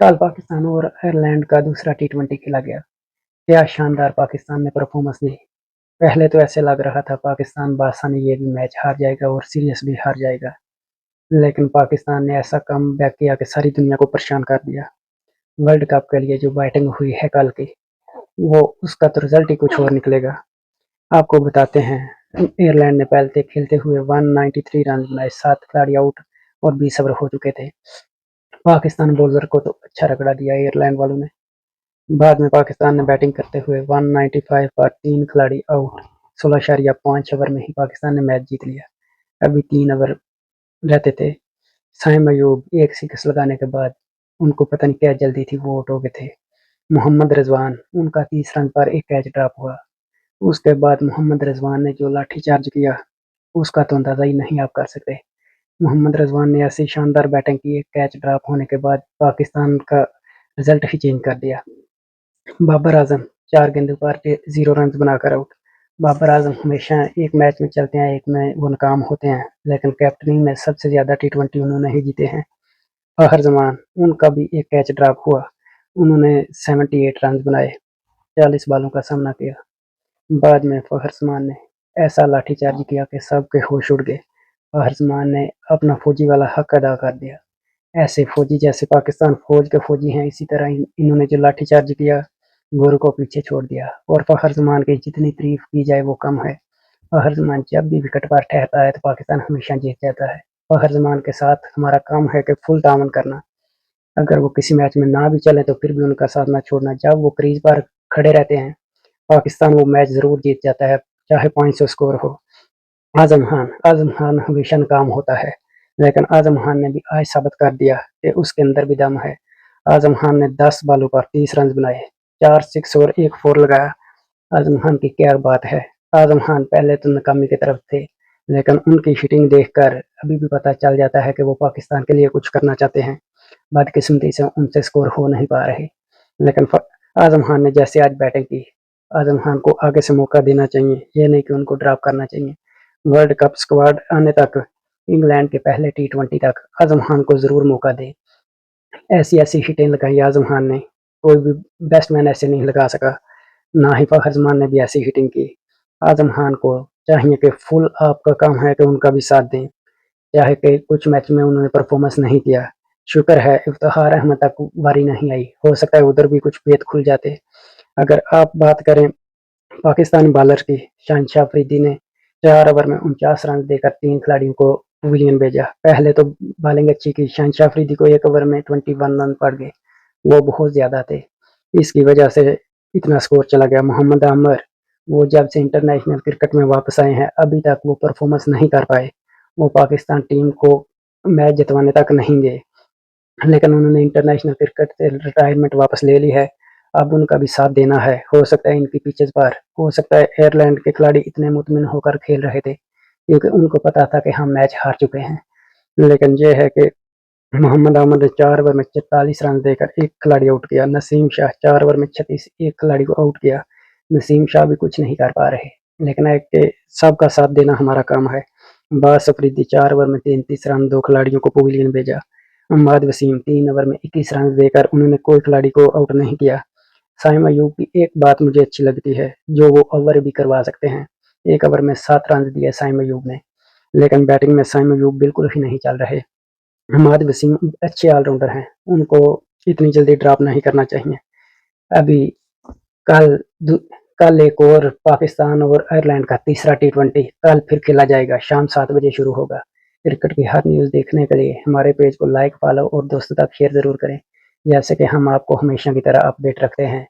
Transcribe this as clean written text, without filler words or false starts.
कल पाकिस्तान और आयरलैंड का दूसरा टी20 खेला गया। क्या शानदार पाकिस्तान ने परफॉर्मेंस दी। पहले तो ऐसे लग रहा था पाकिस्तान बासानी ये भी मैच हार जाएगा और सीरीज भी हार जाएगा, लेकिन पाकिस्तान ने ऐसा कमबैक किया कि सारी दुनिया को परेशान कर दिया। वर्ल्ड कप के लिए जो बैटिंग हुई है कल की, वो उसका तो रिजल्ट ही कुछ और निकलेगा। आपको बताते हैं, आयरलैंड ने पहले खेलते हुए 193 रन बनाए, 7 खिलाड़ी आउट और 20 ओवर हो चुके थे। पाकिस्तान बॉलर को तो अच्छा रगड़ा दिया आयरलैंड वालों ने। बाद में पाकिस्तान ने बैटिंग करते हुए 195 पर 3 खिलाड़ी आउट, 16.5 ओवर में ही पाकिस्तान ने मैच जीत लिया। अभी 3 ओवर रहते थे। साइम अयूब एक सिक्स लगाने के बाद उनको पता नहीं क्या जल्दी थी, वो आउट हो गए थे। मोहम्मद रिजवान, उनका 30 रन पर एक कैच ड्रॉप हुआ। उसके बाद मोहम्मद रिजवान ने जो लाठीचार्ज किया, उसका तो अंदाजा ही नहीं आप कर सकते। मोहम्मद रिजवान ने ऐसी शानदार बैटिंग की, एक कैच ड्रॉप होने के बाद पाकिस्तान का रिजल्ट ही चेंज कर दिया। बाबर आजम 4 गेंदों पर 0 रन बनाकर आउट। बाबर आजम हमेशा एक मैच में चलते हैं, एक में वो नाकाम होते हैं, लेकिन कैप्टनिंग में सबसे ज्यादा टी20 उन्होंने ही जीते हैं। फखर जमान, उनका भी एक कैच ड्रॉप हुआ। उन्होंने 78 रन बनाए, 40 बालों का सामना किया। बाद में फखर जमान ने ऐसा लाठीचार्ज किया कि सबके होश उड़ गए। फखर जमान ने अपना फौजी वाला हक अदा कर दिया। ऐसे फौजी जैसे पाकिस्तान फौज के फौजी हैं, इसी तरह इन्होंने जो लाठीचार्ज किया, गोरों को पीछे छोड़ दिया। और फखर जमान की जितनी तारीफ की जाए वो कम है। फखर जमान जब भी विकेट पर ठहरता है तो पाकिस्तान हमेशा जीत जाता है। फखर जमान के साथ हमारा काम है कि फुल तावन करना। अगर वो किसी मैच में ना भी चले तो फिर भी उनका साथ ना छोड़ना। जब वो क्रीज पर खड़े रहते हैं, पाकिस्तान वो मैच जरूर जीत जाता है, चाहे 500 स्कोर हो। आजम खान हमेशा नाकाम होता है, लेकिन आजम खान ने भी आज साबित कर दिया कि उसके अंदर भी दम है। आजम खान ने 10 बालों पर 30 रन बनाए, 4 सिक्स और 1 फोर लगाया। आजम खान की क्या बात है। आजम खान पहले तो नाकामी की तरफ थे, लेकिन उनकी हिटिंग देखकर अभी भी पता चल जाता है कि वो पाकिस्तान के लिए कुछ करना चाहते हैं। बदकिस्मती से उनसे स्कोर हो नहीं पा रहे, लेकिन आजम खान ने जैसे आज बैटिंग की, आजम खान को आगे से मौका देना चाहिए, ये नहीं कि उनको ड्रॉप करना चाहिए। वर्ल्ड कप स्क्वाड आने तक, इंग्लैंड के पहले टी20 तक आजम खान को जरूर मौका दे। ऐसी ऐसी हिटें लगाई आजम खान ने, कोई भी बैट्समैन ऐसे नहीं लगा सका। ना ही फखर जमान ने भी ऐसी हिटिंग की। आजम खान को चाहिए कि फुल आपका काम है कि उनका भी साथ दें, चाहे कि कुछ मैच में उन्होंने परफॉर्मेंस नहीं किया। शुक्र है इफ्तिखार अहमद तक बारी नहीं आई, हो सकता है उधर भी कुछ भेद खुल जाते। अगर आप बात करें पाकिस्तानी बॉलर की, शहनशाह अफरीदी ने 4 ओवर में 49 रन देकर 3 खिलाड़ियों को पवेलियन भेजा। पहले तो बॉलिंग अच्छी की, शहनशाह अफरीदी को 1 ओवर में 21 रन पड़ गए, वो बहुत ज्यादा थे। इसकी वजह से इतना स्कोर चला गया। मोहम्मद आमर, वो जब से इंटरनेशनल क्रिकेट में वापस आए हैं अभी तक वो परफॉर्मेंस नहीं कर पाए। वो पाकिस्तान टीम को मैच जितवाने तक नहीं गए, लेकिन उन्होंने इंटरनेशनल क्रिकेट से रिटायरमेंट वापस ले ली है। अब उनका भी साथ देना है। हो सकता है इनकी पिचेस पर, हो सकता है आयरलैंड के खिलाड़ी इतने मुतमिन होकर खेल रहे थे क्योंकि उनको पता था कि हम मैच हार चुके हैं। लेकिन ये है कि मोहम्मद अहमद ने 4 ओवर में 44 रन देकर एक खिलाड़ी आउट किया। नसीम शाह 4 ओवर में 36 एक खिलाड़ी को आउट किया। नसीम शाह भी कुछ नहीं कर पा रहे, लेकिन एक के सबका साथ देना हमारा काम है। बास अफरीदी 4 ओवर में 33 रन, 2 खिलाड़ियों को पवेलियन भेजा। अहमद वसीम 3 ओवर में 21 रन देकर उन्होंने कोई खिलाड़ी को आउट नहीं किया। साइम अयूब की एक बात मुझे अच्छी लगती है, जो वो ओवर भी करवा सकते हैं। 1 ओवर में 7 रन दिए साइम अयूब ने, लेकिन बैटिंग में साइम अयूब बिल्कुल ही नहीं चल रहे। अहमद वसीम अच्छे ऑलराउंडर हैं, उनको इतनी जल्दी ड्रॉप नहीं करना चाहिए। अभी कल कल एक और पाकिस्तान और आयरलैंड का तीसरा टी20 कल फिर खेला जाएगा, शाम 7 बजे शुरू होगा। क्रिकेट की हर न्यूज़ देखने के लिए हमारे पेज को लाइक, फॉलो और दोस्तों तक शेयर जरूर करें, जैसे कि हम आपको हमेशा की तरह अपडेट रखते हैं।